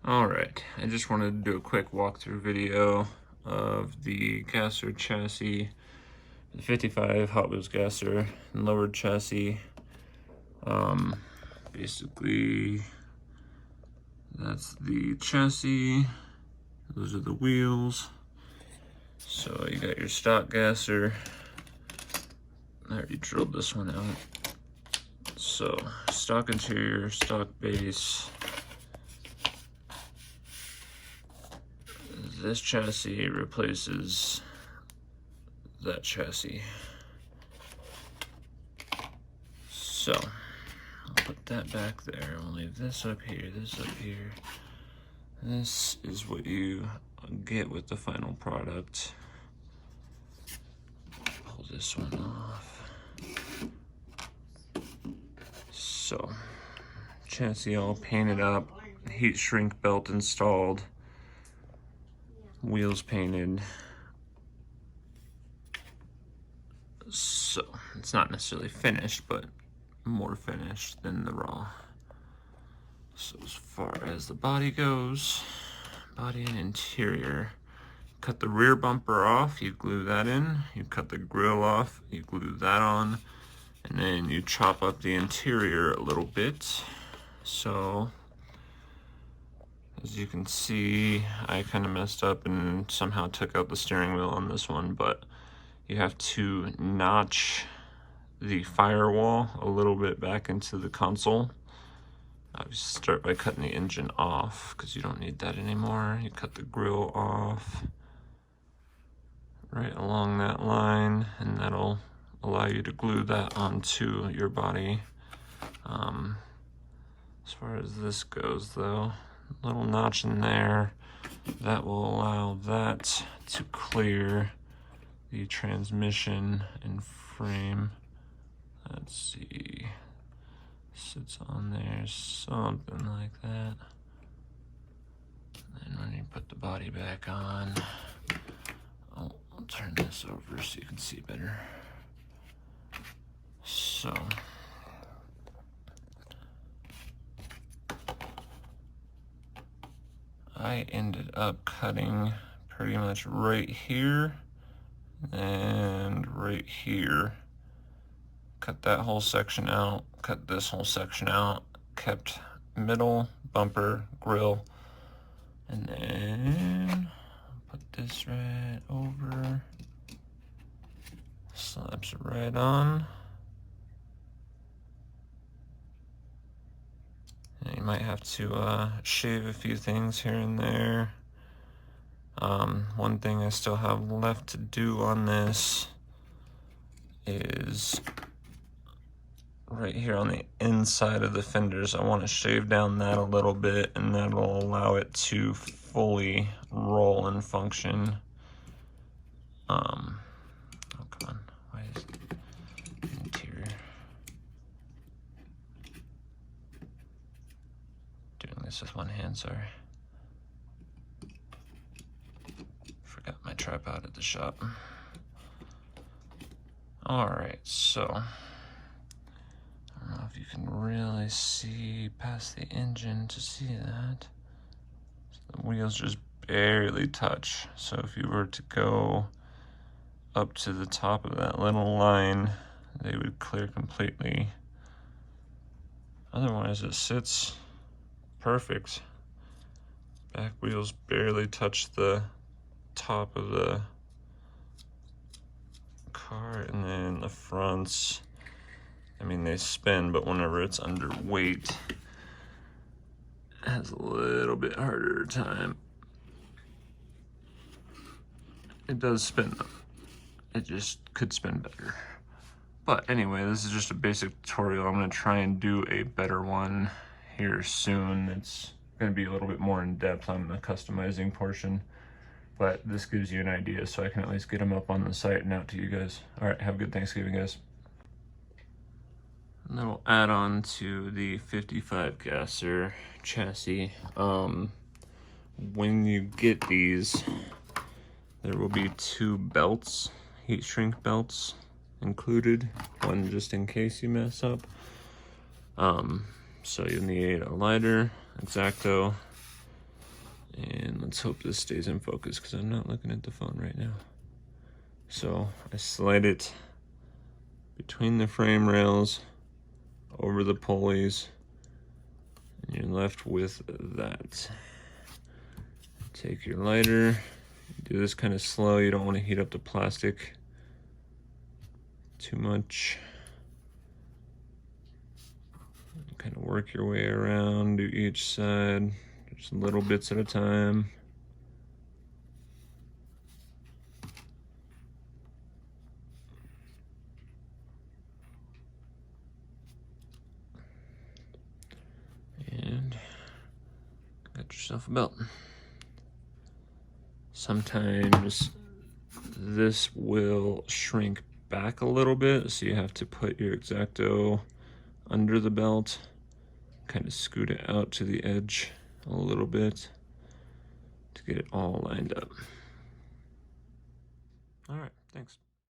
Alright, I just wanted to do a quick walkthrough video of the Gasser chassis, the 55 Hot Wheels Gasser and lowered chassis. Basically, that's the chassis, those are the wheels. So you got your stock Gasser. I already drilled this one out. So, stock interior, stock base. This chassis replaces that chassis. So, I'll put that back there. I'll leave this up here, this up here. This is what you get with the final product. Pull this one off. So, chassis all painted up, heat shrink belt installed, wheels painted. So, it's not necessarily finished, but more finished than the raw. So as far as the body goes, body and interior, cut the rear bumper off, you glue that in. You cut the grille off, you glue that on, and then you chop up the interior a little bit. So as you can see, I kind of messed up and somehow took out the steering wheel on this one, but you have to notch the firewall a little bit back into the console. Obviously start by cutting the engine off because you don't need that anymore. You cut the grille off right along that line, and that'll allow you to glue that onto your body. As far as this goes though, little notch in there, that will allow that to clear the transmission and frame. Let's see, sits on there, something like that. And when you put the body back on, I'll turn this over so you can see better. So, I ended up cutting pretty much right here and right here. Cut that whole section out, cut this whole section out, kept middle, bumper, grille, and then put this right over, slaps it right on. And you might have to shave a few things here and there. One thing I still have left to do on this is right here on the inside of the fenders. I want to shave down that a little bit, and that'll allow it to fully roll and function. Oh, come on. Why is interior? Doing this with one hand, sorry. Forgot my tripod at the shop. Alright, so I don't know if you can really see past the engine to see that. So the wheels just barely touch. So if you were to go up to the top of that little line, they would clear completely. Otherwise, it sits perfect. Back wheels barely touch the top of the car, and then the fronts, I mean, they spin, but whenever it's under weight, it has a little bit harder time. It does spin though. It just could spin better. But anyway, this is just a basic tutorial. I'm gonna try and do a better one here soon. It's gonna be a little bit more in depth on the customizing portion, but this gives you an idea so I can at least get them up on the site and out to you guys. All right, have a good Thanksgiving, guys. A little add-on to the 55 Gasser chassis. When you get these, there will be 2 belts, heat shrink belts included, one just in case you mess up. So you'll need a lighter, X-Acto, And let's hope this stays in focus because I'm not looking at the phone right now. So I slide it between the frame rails, over the pulleys, and you're left with that. Take your lighter, do this kind of slow. You don't want to heat up the plastic too much. Kind of work your way around, do each side, just little bits at a time. And got yourself a belt. Sometimes this will shrink back a little bit, so you have to put your X-Acto under the belt, kind of scoot it out to the edge a little bit to get it all lined up. All right, thanks.